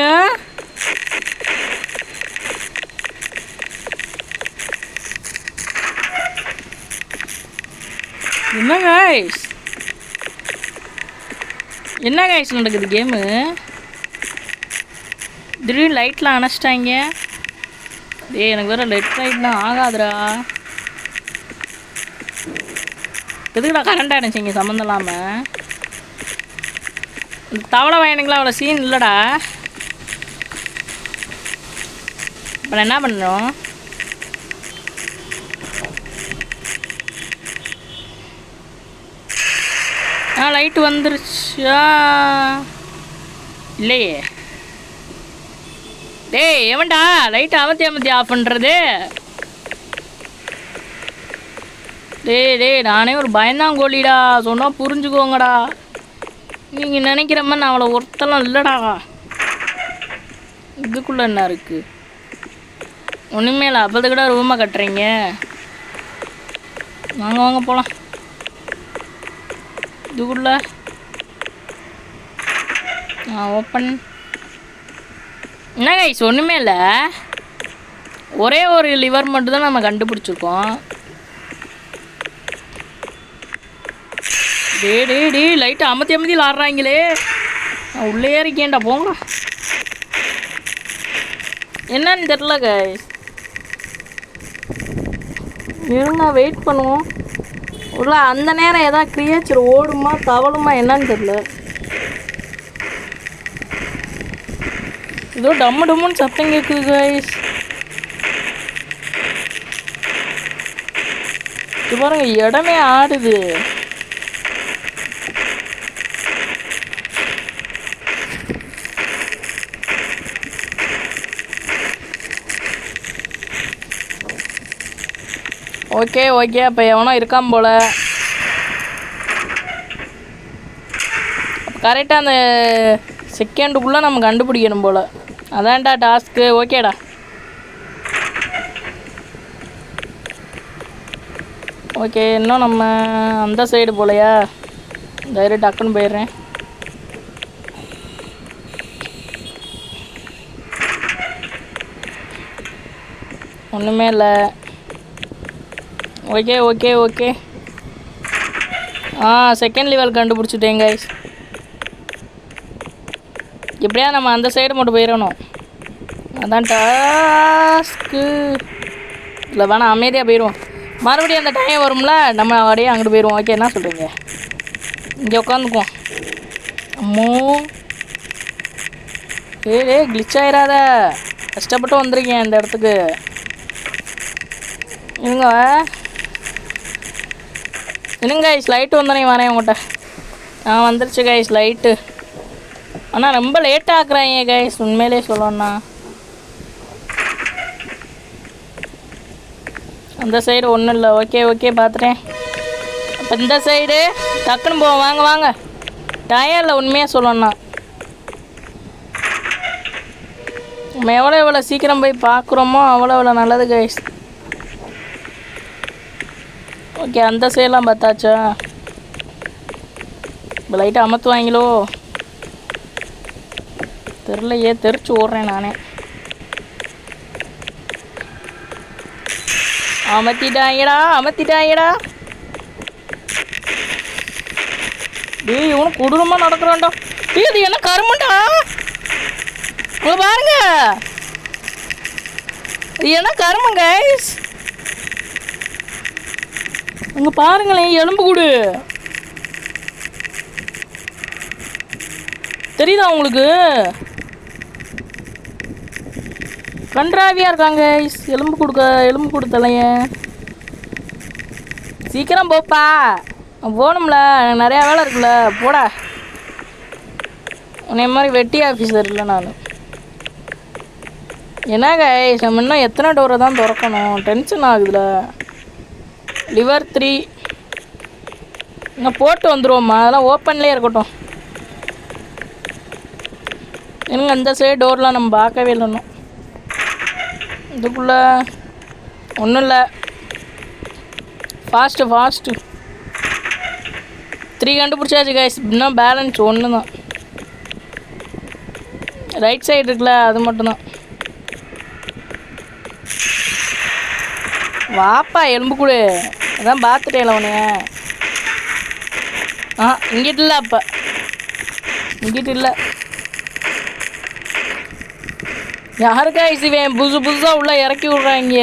என்ன கைஸ் நடக்குது கேமு? திடீர்னு லைட்லாம் அணைச்சிட்டாங்க. எனக்கு வேறு லைட்லாம் ஆகாதுடா. எதுக்குடா கரண்ட் அடைச்சிங்க சம்மந்தம் இல்லாமல்? இந்த தவளை வயனுங்களாம் அவ்வளோ சீன் இல்லைடா. இப்போ என்ன பண்ணணும்? லைட்டு வந்துருச்சா இல்லையே? டேய் எவன்டா லைட்டு அமர்த்தி ஆஃப் பண்ணுறது? டேய் நானே ஒரு பயந்தாங்கோழிடா, சொன்னால் புரிஞ்சுக்கோங்கடா. நீங்கள் நினைக்கிற மாதிரி நான் அவ்வளோ ஒருத்தலாம் இல்லைடா. இதுக்குள்ளே என்ன இருக்குது? ஒன்றுமே இல்லை. அப்போது கூட ரூமாக கட்டுறீங்க. வாங்க போகலாம். இதுக்குள்ள ஓப்பன். என்ன கைஸ் ஒன்றுமே இல்லை, ஒரே ஒரு லிவர் மட்டும் தான் நம்ம கண்டுபிடிச்சிருக்கோம். டே லைட்டு அமர்த்தி ஆடுறாங்களே. நான் உள்ளே இருக்கேன்டா, போங்க. என்னன்னு தெரில கைஸ், இருங்க வெயிட் பண்ணுவோம். உள்ள அந்த நேரம் ஏதாவது கிரியேச்சர் ஓடுமா தவளுமா என்னன்னு தெரியல. ஏதோ டம்முன்னு சத்தம் கேட்குது கைஸ். இது பாருங்க இடமே ஆடுது. ஓகே அப்போ எவனோ இருக்கான் போல். கரெக்டாக அந்த செகண்டுக்குள்ளே நம்ம கண்டுபிடிக்கணும் போல். அதான்டா டாஸ்க்கு. ஓகேடா. ஓகே இன்னும் நம்ம அந்த சைடு போலையா? டைரெக்ட் டக்குன்னு போயிடுறேன். ஒன்றுமே இல்லை. ஓகே செகண்ட் லெவல் கண்டுபிடிச்சிட்டேன் கைஸ். எப்படியா நம்ம அந்த சைடு மட்டும் போயிடணும், அதான் டாஸ்க்கு. இல்லை வேணாம், அமைதியாக போயிடுவோம். மறுபடியும் அந்த டைம் வரும்ல, நம்ம அப்படியே அங்கிட்டு போயிடுவோம். ஓகே என்ன சொல்கிறீங்க? இங்கே உட்காந்துக்குவோம். அம்மோ கிளிச் ஆயிடாத, கஷ்டப்பட்டு வந்திருக்கேன் இந்த இடத்துக்கு. என்னங்க கைஸ் லைட்டு வந்தோடனே வரேன் உங்கள்கிட்ட. வந்துருச்சு கைஸ் லைட்டு. ஆனால் ரொம்ப லேட்டாக ஆக்குறாங்க கைஸ், உண்மையிலே சொல்லணும்னா. அந்த சைடு ஒன்றும் இல்லை. ஓகே பார்த்துட்டேன். அப்போ இந்த சைடு டக்குன்னு போவோம். வாங்க டயரில் உண்மையாக சொல்லணும்னா நம்ம எவ்வளோ சீக்கிரம் போய் பார்க்குறோமோ அவ்வளோ நல்லது கைஸ். ஓகே அந்த சைடெலாம் பார்த்தாச்சா? இப்போ லைட்டாக அமர்த்துவாங்களோ தெரிலையே, தெரிச்சு ஓடுறேன் நானே. அமர்த்திட்டாங்கடா. டேய் இவனும் கொடூரமாக நடக்கிறான்டா. இது என்ன கருமண்டா? உங்களை பாருங்க, இது என்ன கருமம் கைஸ். இங்கே பாருங்களேன், எலும்பு கூடு தெரியுதா உங்களுக்கு? கன்றாவியாக இருக்காங்க கைஸ். எலும்பு கொடுத்தலைய. சீக்கிரம் போப்பா, போகணும்ல, நிறையா வேலை இருக்குல்ல. போடா, உன்னை மாதிரி வெட்டி ஆஃபீஸர் இல்லை நான். என்ன கைஸ் நம்ம இன்னும் எத்தனை டோரை தான் திறக்கணும்? டென்ஷன் ஆகுதுல. லிவர் 3 இன்னும் போட்டு வந்துடுவோம்மா, அதெல்லாம் ஓப்பன்லேயே இருக்கட்டும். என்னங்க அந்த சைடு டோர்லாம் நம்ம பார்க்கவே இல்லை இன்னும். இதுக்குள்ளே ஒன்றும் இல்லை. ஃபாஸ்ட்டு 3 கண்டுபிடிச்சாச்சு கைஸ். இன்னும் பேலன்ஸ் 1 தான். ரைட் சைடு இருக்குல்ல, அது மட்டும்தான். வாப்பா எலும்பு கூடு, அதான் பார்த்துட்டேல உனைய. இங்கிட்டு இல்லை, அப்போ இங்கிட்டு இல்லை. யாருக்கா இசிவேன் புதுசாக உள்ளே இறக்கி விட்றாங்க.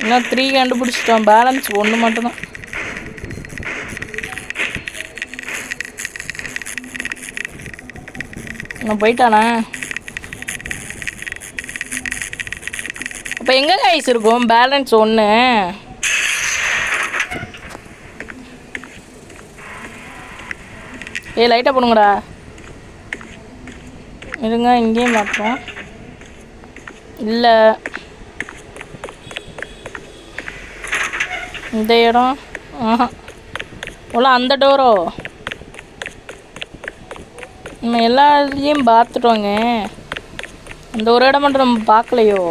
இன்னும் 3 கண்டுபிடிச்சிட்டோம். பேலன்ஸ் 1 மட்டும்தான். இன்னும் போயிட்டானே. அப்போ எங்கே கைஸ் இருக்கும்? பேலன்ஸ் 1. லைட்டாக போடுங்கடா. இருங்க, இங்கேயும் மாற்றோம். இல்லை, இந்த இடம் ஓலா அந்த டோரோ. நம்ம எல்லா இதுலேயும் பார்த்துட்டோங்க. அந்த ஒரு இடம் மட்டும் நம்ம பார்க்கலையோ?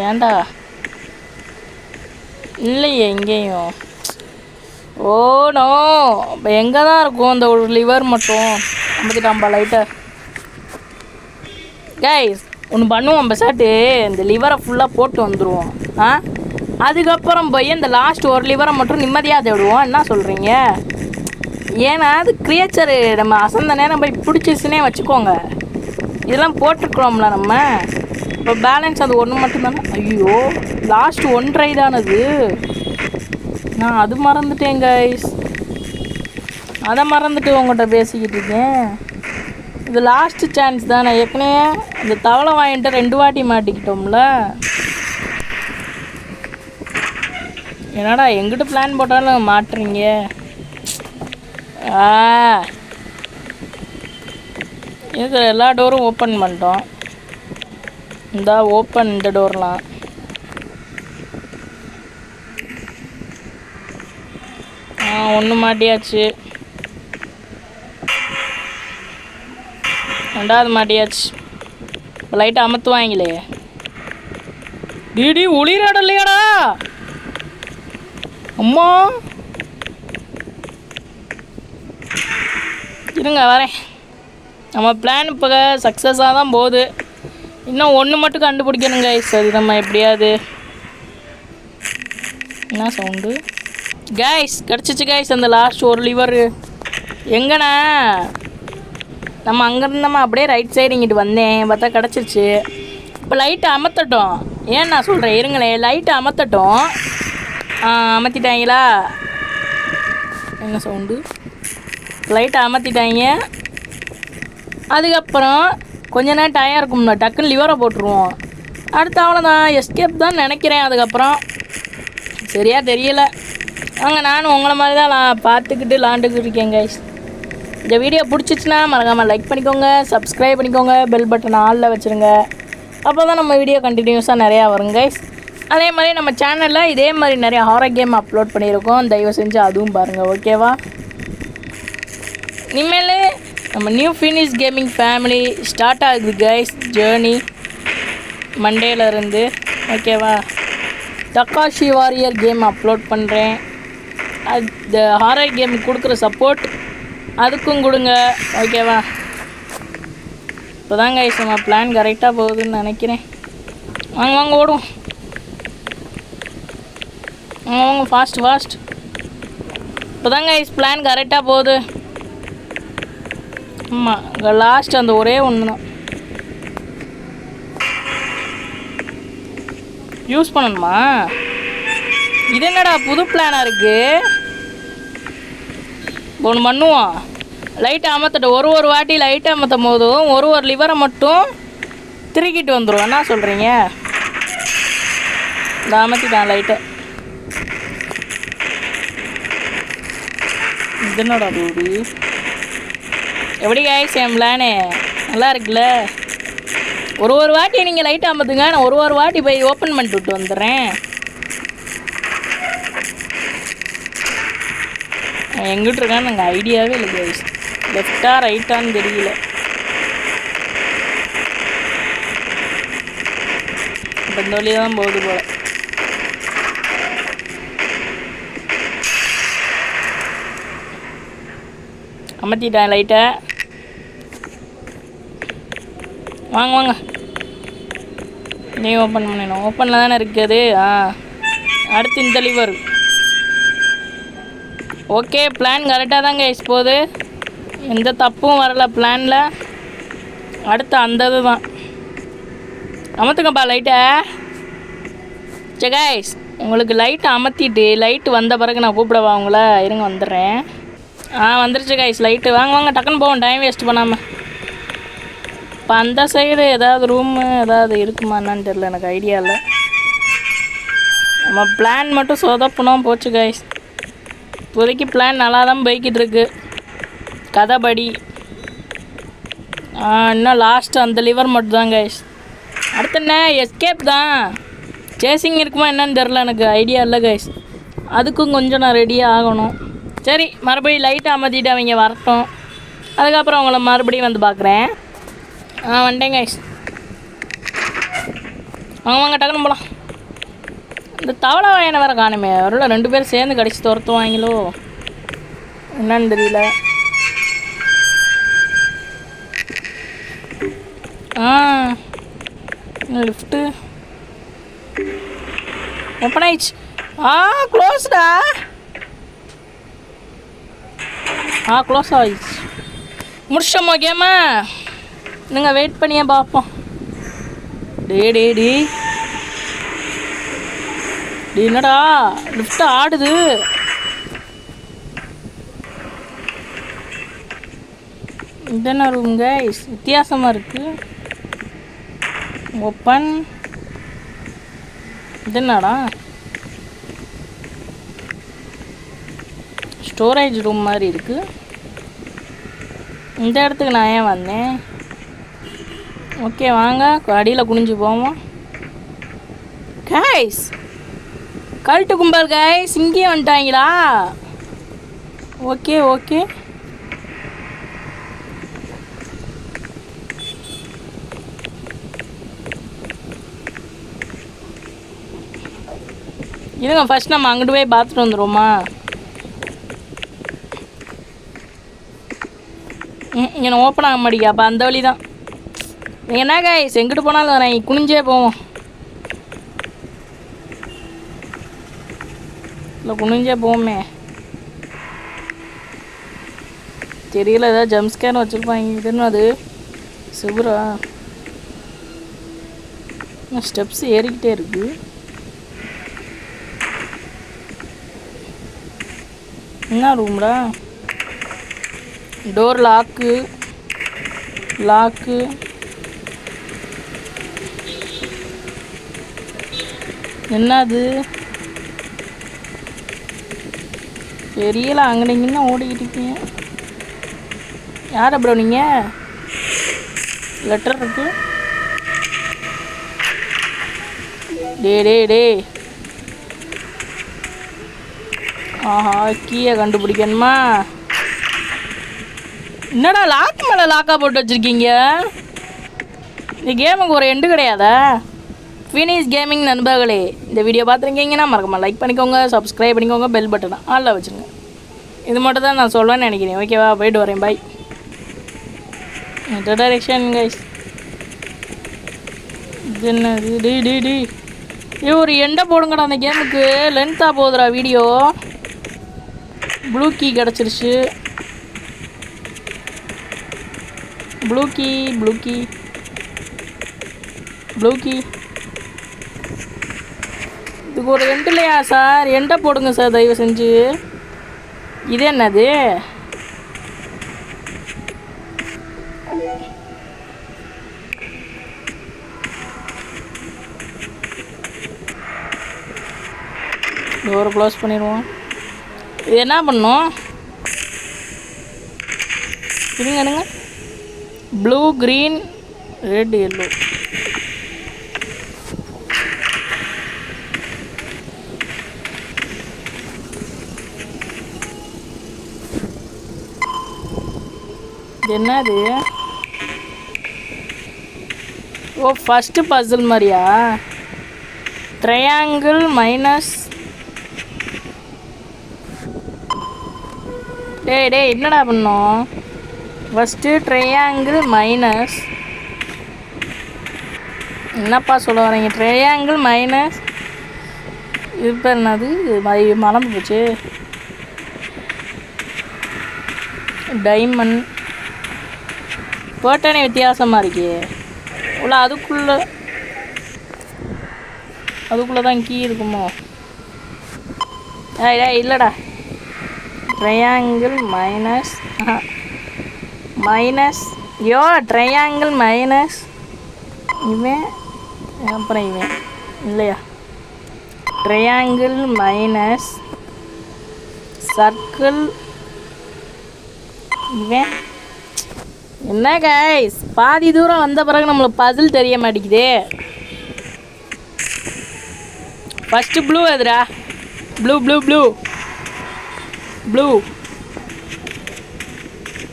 ஏண்டா இல்லையே எங்கேயும். ஓ நோ, இப்போ எங்கே தான் இருக்கும் அந்த ஒரு லிவர் மட்டும்? ஐம்பத்திட்டாம்பா லைட்டாக. கைஸ் ஒன்று பண்ணுவோம், பெசாட்டு இந்த லிவரை ஃபுல்லாக போட்டு வந்துடுவோம். அதுக்கப்புறம் போய் இந்த லாஸ்ட் ஒரு லிவரை மட்டும் நிம்மதியாக தேடுவோம். என்ன சொல்கிறீங்க? ஏன்னா அது கிரியேச்சரு நம்ம அசந்த நேரம் போய் பிடிச்சிச்சுன்னே வச்சுக்கோங்க. இதெல்லாம் போட்டுருக்குறோம்ல நம்ம. இப்போ பேலன்ஸ் அது 1 மட்டும்தானே. ஐயோ, லாஸ்ட் 1 ட்ரை தானது. நான் அது மறந்துட்டேன் கைஸ். அதை மறந்துட்டு உங்கள்கிட்ட பேசிக்கிட்டு இருக்கேன். இது லாஸ்ட்டு சான்ஸ் தானே. ஏற்கனவே இந்த தவளை வாங்கிட்டு 2 வாட்டி மாட்டிக்கிட்டோம்ல. என்னடா எங்கிட்ட பிளான் போட்டாலும் மாட்டுறீங்க. இருக்கிற எல்லா டோரும் ஓப்பன் பண்ணிட்டோம். இந்த ஓப்பன் இந்த டோர்லாம். ஒன்று மாட்டியாச்சு, 2வது மாட்டியாச்சு. இப்போ லைட்டாக அமர்த்துவாங்களே. டிடி ஒளிராட இல்லையாடா அம்மா. இருங்க வரேன். நம்ம பிளான் இப்போ சக்ஸஸாக தான் போகுது. இன்னும் 1 மட்டும் கண்டுபிடிக்கணுங்க. சரி, நம்ம எப்படியாவது. என்ன சவுண்டு? கைஸ் கிடச்சிச்சு கைஸ். அந்த லாஸ்ட் ஒரு லிவர் எங்கண்ணா? நம்ம அங்கேருந்தோம்மா அப்படியே ரைட் சைடு இங்கிட்டு வந்தேன், பார்த்தா கிடச்சிருச்சு. இப்போ லைட்டை அமர்த்தட்டும். ஏன் நான் சொல்கிறேன் இருங்களேன், லைட்டை அமர்த்தட்டும். அமர்த்திட்டாங்களா? என்ன சவுண்டு? லைட்டை அமர்த்திட்டாங்க. அதுக்கப்புறம் கொஞ்ச நேரம் டயம் இருக்கும்ல, டக்குன்னு லிவரை போட்டுருவோம். அடுத்து அவ்வளோதான், எஸ்கேப் தான் நினைக்கிறேன். அதுக்கப்புறம் சரியாக தெரியலை. நானும் உங்களை மாதிரி தான் பார்த்துக்கிட்டு விளாண்டுக்கிட்டு இருக்கேன் கைஸ். இந்த வீடியோ பிடிச்சிச்சின்னா மறக்காமல் லைக் பண்ணிக்கோங்க, சப்ஸ்கிரைப் பண்ணிக்கோங்க, பெல் பட்டன் ஆலில் வச்சுருங்க. அப்போ தான் நம்ம வீடியோ கண்டினியூஸாக நிறையா வரும் கைஸ். அதே மாதிரி நம்ம சேனலில் இதே மாதிரி நிறைய ஹாரர் கேம் அப்லோட் பண்ணியிருக்கோம். தயவு செஞ்சு அதுவும் பாருங்கள், ஓகேவா? இனிமேல் நம்ம new finish gaming family start ஆகுது கைஸ். ஜேர்னி மண்டேலேருந்து, ஓகேவா? தக்காஷி வாரியர் கேம் அப்லோட் பண்ணுறேன். அது ஹாரர் கேம் கொடுக்குற சப்போர்ட் அதுக்கும் கொடுங்க, ஓகேவா? இப்போ தான் கைஸ் நம்ம பிளான் கரெக்டாக போகுதுன்னு நினைக்கிறேன். வாங்க ஓடும். வாங்க ஃபாஸ்ட். இப்போ தான் கைஸ் பிளான் கரெக்டாக போகுது. ஆமாம், லாஸ்ட் அந்த ஒரே ஒன்று தான் யூஸ் பண்ணணுமா? இது என்னடா புது பிளானாக இருக்குது? ஒன்று பண்ணுவோம், லைட்டை அமர்த்தட்டும். ஒரு வாட்டி லைட்டை அமர்த்தும் போதும் ஒரு லிவரை மட்டும் திருக்கிட்டு வந்துடும். என்ன சொல்கிறீங்க? இந்த அமர்த்திட்டான் லைட்டை. இது என்னடா போகுது? எப்படி கைஸ் என் பிளானு? நல்லா இருக்குல்ல? ஒரு வாட்டி நீங்கள் லைட்டாக அமர்த்துங்க, நான் ஒரு வாட்டி போய் ஓப்பன் பண்ணிட்டு விட்டு வந்துடுறேன். எங்கிட்ட இருக்கான்னு நாங்கள் ஐடியாவே இல்லை கைஸ். லெஃப்டா ரைட்டான்னு தெரியல. இப்போ இந்த வழியாக தான் போகுது போல். அமர்த்திட்டேன் லைட்டை. வாங்க வாங்க, நீ ஓப்பன் பண்ணிடணும். ஓப்பனில் தானே இருக்குது. அடுத்து இந்த லிவர். ஓகே, பிளான் கரெக்டாக தாங்க போகுது. எந்த தப்பும் வரலை பிளானில். அடுத்து அந்த இது தான். அமர்த்துங்கப்பா லைட்டை. சரி கைஸ், உங்களுக்கு லைட்டை அமர்த்திட்டு லைட்டு வந்த பிறகு நான் கூப்பிடவா உங்களை? இருங்க வந்துடுறேன். வந்துருச்சு கைஸ் லைட்டு. வாங்க வாங்க, டக்குன்னு போவோம், டைம் வேஸ்ட் பண்ணாமல். இப்போ அந்த சைடு ஏதாவது ரூமு ஏதாவது இருக்குமா என்னான்னு தெரில, எனக்கு ஐடியா இல்லை. நம்ம பிளான் மட்டும் சொதப்பணும் போச்சு கைஸ். இப்போதைக்கு பிளான் நல்லா தான் போய்கிட்டு இருக்கு கதைப்படி. இன்னும் லாஸ்ட்டு அந்த லிவர் மட்டும் தான் கைஸ். அடுத்து என்ன, எஸ்கேப் தான். சேசிங் இருக்குமா என்னன்னு தெரில, எனக்கு ஐடியா இல்லை கைஸ். அதுக்கும் கொஞ்சம் நான் ரெடியாக ஆகணும். சரி, மறுபடியும் லைட்டை அமர்த்திட்டு அவங்க வரட்டும். அதுக்கப்புறம் அவங்கள மறுபடியும் வந்து பார்க்குறேன். வந்துட்டேன் கைஸ். வாங்க வாங்க, டக்குன்னு போகலாம். இந்த தவளை வாயனை வேறு காணுமே. அவரோட 2 பேரும் சேர்ந்து கடிச்சு துரத்துவாங்களோ என்னன்னு தெரியல. லிஃப்ட்டு ஓப்பன் ஆயிடுச்சு. க்ளோஸ்டா. க்ளோஸ் ஆயிடுச்சு. முடிச்சோம் ஓகேம்மா. நீங்கள் வெயிட் பண்ணியே பார்ப்போம். டே என்னடா லிஃப்ட் ஆடுது. இது என்ன ரூம் கைஸ், வித்தியாசமாக இருக்குது. ஓப்பன். இது என்னடா, ஸ்டோரேஜ் ரூம் மாதிரி இருக்குது. இந்த இடத்துக்கு நான் ஏன் வந்தேன்? ஓகே வாங்க, அடியில் குனிஞ்சு போவோம். கைஸ், கல்ட்டு கும்பல் கைஸ், இங்கேயே வந்துட்டாங்களா? Okay okay. இருங்க, ஃபஸ்ட் நம்ம அங்கிட்டு போய் பார்த்துட்டு வந்துடுவோமா? இங்கே ஓப்பன் ஆக மாட்டேங்க. அப்போ அந்த வழி தான். என்ன கைஸ், எங்கிட்டு போனாலும் நான் குனிஞ்சே போவோம். இல்லை குனிஞ்சே போவோமே. தெரியல, ஏதாவது ஜம்ஸ்கேர் வச்சுருப்பாங்க. இதுன்னு அது சிவரா ஸ்டெப்ஸ் ஏறிக்கிட்டே இருக்கு. என்ன ரூம்டா? Door lock. என்னது தெரியல. அங்கே இங்கன்னா ஓடிக்கிட்டு இருக்கீங்க. யார் ப்ரோ நீங்கள்? லெட்டர் இருக்கு. டே கீயை கண்டுபிடிக்கணுமா? என்னடா லாக் மேலே லாக்காக போட்டு வச்சுருக்கீங்க? இந்த கேமுக்கு ஒரு எண்டு கிடையாதா? ஃபினிஷ் கேமிங் நண்பர்களே, இந்த வீடியோ பார்த்துருக்கீங்கன்னா மறக்காம லைக் பண்ணிக்கோங்க, சப்ஸ்கிரைப் பண்ணிக்கோங்க, பெல் பட்டனை ஆளில் வச்சுருங்க. இது மட்டும் தான் நான் சொல்லுவேன்னு நினைக்கிறேன். ஓகேவா, போய்ட்டு வரேன், பாய். Introduction guys. இது என்னது? டி ஒரு எண்டை போடுங்கடா அந்த கேமுக்கு. லென்த்தாக போகுதுடா வீடியோ. ப்ளூ கீ கிடச்சிருச்சு. ப்ளூ கீ இதுக்கு ஒரு எண்டு இல்லையா சார்? எண்டை போடுங்க சார் தயவு செஞ்சு. இது என்னது? டோரை க்ளோஸ் பண்ணிடுவோம். இது என்ன பண்ணும்? இருங்க ப்ளூ க்ரீன் ரெட் எல்லோ. என்னது? ஓ ஃபஸ்ட்டு பசில் மாதிரியா? Triangle minus. டேய் என்னடா பண்ணோம்? First triangle minus. என்னப்பா சொல்ல வரீங்க? ட்ரையாங்கிள் மைனஸ் இது பேர் என்னது? மறந்து போச்சு. டைமண்ட் போட்டானே வித்தியாசமாக இருக்கே. உள்ள அதுக்குள்ளே தான் கீ இருக்குமோ? இல்லைடா. ட்ரையாங்கிள் மைனஸ் ட்ரையாங்கிள் மைனஸ் இவன் அப்புறம் இவன் இல்லையா? ட்ரையாங்கிள் மைனஸ் சர்க்கிள் இவன். என்ன கைஸ், பாதி தூரம் வந்த பிறகு நம்மளுக்கு பசில் தெரிய மாட்டேங்குது. ஃபஸ்ட்டு ப்ளூ எதுரா? Blue blue blue blue.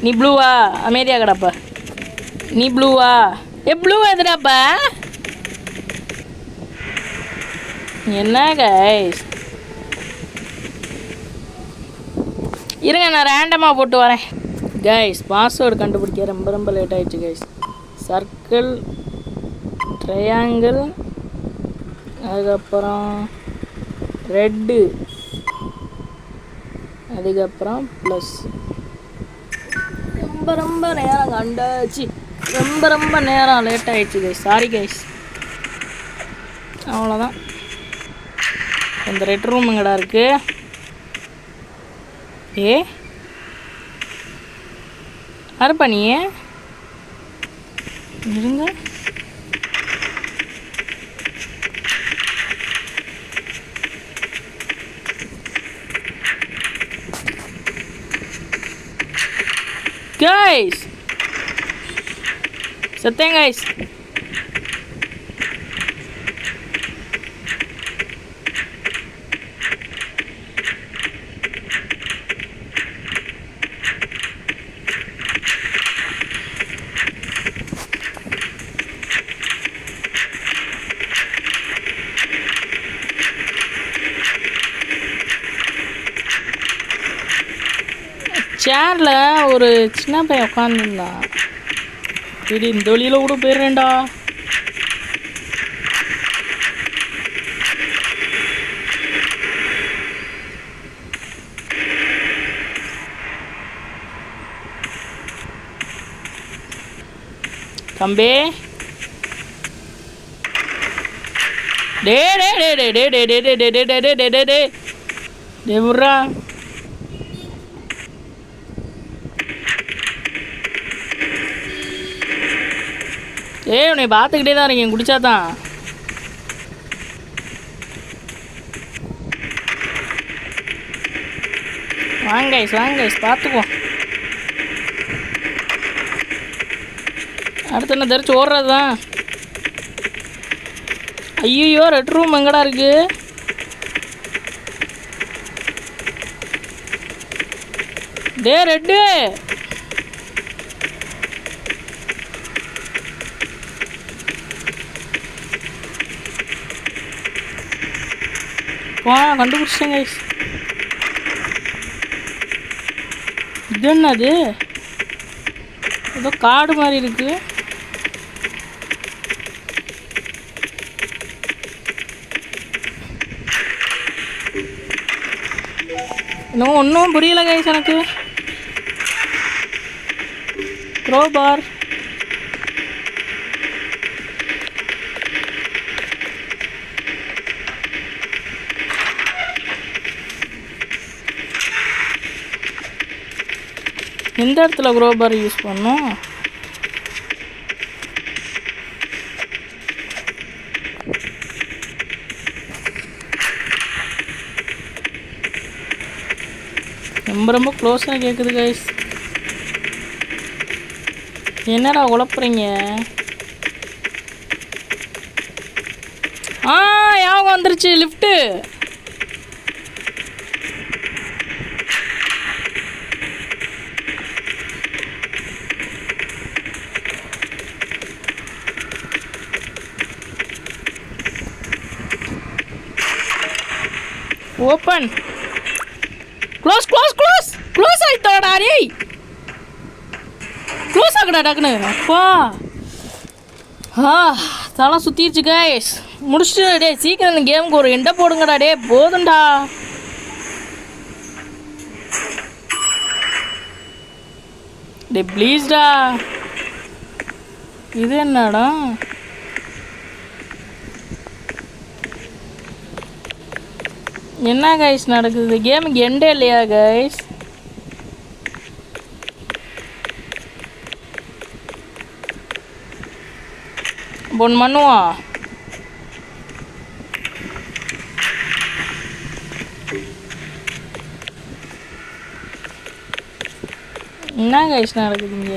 நீ ப்ளூவா? அமைதியாக கிடப்பா. நீ ப்ளூவா? ப்ளூ எதுடாப்பா? என்ன கைஸ், இருங்க நான் ரேண்டமாக போட்டு வரேன். கைஸ் பாஸ்வேர்டு கண்டுபிடிக்க ரொம்ப லேட் ஆகிடுச்சு கைஸ். சர்க்கிள் ட்ரையாங்கிள் அதுக்கப்புறம் ரெட்டு அதுக்கப்புறம் ப்ளஸ். ரொம்ப நேரம் கண்டாச்சு. ரொம்ப நேரம் லேட் ஆகிடுச்சு கைஸ். Sorry guys. அவ்வளோதான். இந்த ரெட் ரூம் எங்கடா இருக்கு? யாருப்பா நீ? இருங்க. கைஸ் சத்தியம் கைஸ். சேரில் ஒரு சின்ன பையன் உட்காந்துருந்தான். இந்த வழியில் கூட போயிடுறேன்டா. தம்பி டே டே டே டே டே டே டே டே டே டே டே டே டே டே விட்றா. உன்னை பார்த்துக்கிட்டே தான் இருக்கேன். குடிச்சா தான். வாங்க பார்த்துக்குவோம். அடுத்து என்ன தெரிச்சு ஓடுறது தான். ஐயோ ரெட் ரூம் எங்கடா இருக்கு? டே ரெட்டு கண்டுபிடிச்சேன் கைஸ். இது என்னது? ஏதோ காடு மாதிரி இருக்கு. இன்னும் ஒன்றும் புரியல கைஸ் எனக்கு. க்ரோபார் எந்த இடத்துல க்ரோபார் யூஸ் பண்ணோம்? ரொம்ப க்ளோஸாக கேட்குது கைஸ். என்னடா குழப்புறீங்க? யாகம் வந்துருச்சு lift. Open. Close close close close ஆயிட்டோடா. டேய் க்ளோஸ் ஆகுடா டக்குன்னு. அப்பா தலை சுற்றிடுச்சு கைஸ். முடிச்சுட்டு டே சீக்கிரம் இந்த கேமுக்கு ஒரு எண்டை போடுங்கடா. டே போதும்டா. டே ப்ளீஸ்டா. இது என்னடா? என்ன கைஸ் நடக்குது? கேமுக்கு எண்டே இல்லையா கைஸ்? ஒன்று பண்ணுவான். என்ன கைஸ் நடக்குதுங்க?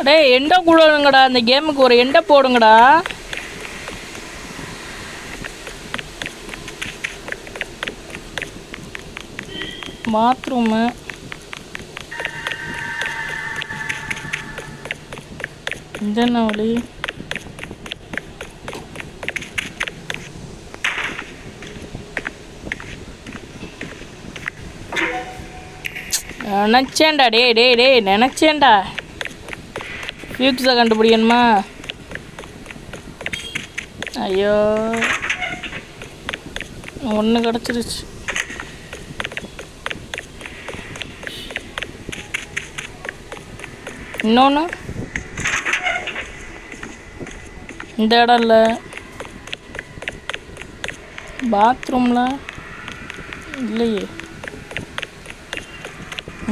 டேய் எண்டை கூடங்கடா. இந்த கேமுக்கு ஒரு எண்டை போடுங்கடா. பாத்ரூமு இந்த என்ன வழி? நினச்சேன்டா. டே டே டே நினச்சேன்டா. ஃபியூக்ஸை கண்டுபிடிக்கணுமா? ஐயோ ஒன்று கிடச்சிருச்சு. இன்னொன்று இந்த இடம் இல்லை. பாத்ரூமில் இல்லையே.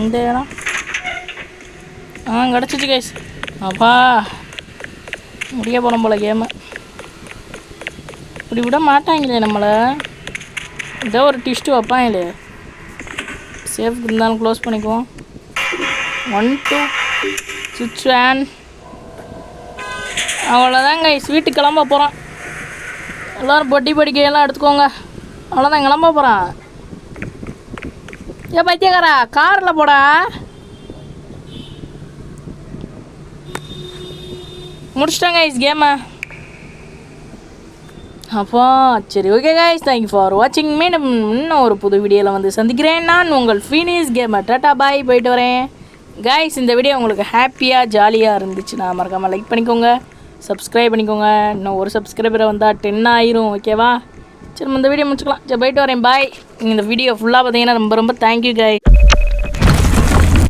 இந்த இடம் கிடச்சிச்சு கைஸ். அப்பா முடிய போகிறோம் போல கேமு. இப்படி விட மாட்டாங்களே நம்மளை. இதோ ஒரு டிஸ்ட்டு வைப்பாங்களே. சேஃப்க்கு இருந்தாலும் க்ளோஸ் பண்ணிக்குவோம். 1 2 சுவிட்ச் வேன். அவ்வளோதாங்க வீட்டுக்கு கிளம்ப போகிறான். எல்லோரும் பொட்டி படிக்கையெல்லாம் எடுத்துக்கோங்க. அவ்வளோதான் கிளம்ப போகிறான். ஏ பைத்தியக்காரா காரில் போடா. முடிச்சிட்டாங்க கேமை. அப்போ சரி ஓகே கைஸ், தேங்க்யூ ஃபார் வாட்சிங். மீண்டும் இன்னும் ஒரு புது வீடியோவில் வந்து சந்திக்கிறேன். நான் உங்கள் ஃபீனிஸ் கேமர். டாட்டா பாய், போயிட்டு வரேன் கைஸ். இந்த வீடியோ உங்களுக்கு ஹாப்பியாக ஜாலியாக இருந்துச்சுன்னா மறக்காமல் லைக் பண்ணிக்கோங்க, சப்ஸ்கிரைப் பண்ணிக்கோங்க. இன்னும் ஒரு சப்ஸ்கிரைபரை வந்தால் 10 ஆயிரும். ஓகேவா? சரி இந்த வீடியோ முடிச்சுக்கலாம். சரி போயிட்டு வரேன். பாய். இந்த வீடியோ ஃபுல்லாக பார்த்தீங்கன்னா ரொம்ப ரொம்ப தேங்க்யூ கைஸ்.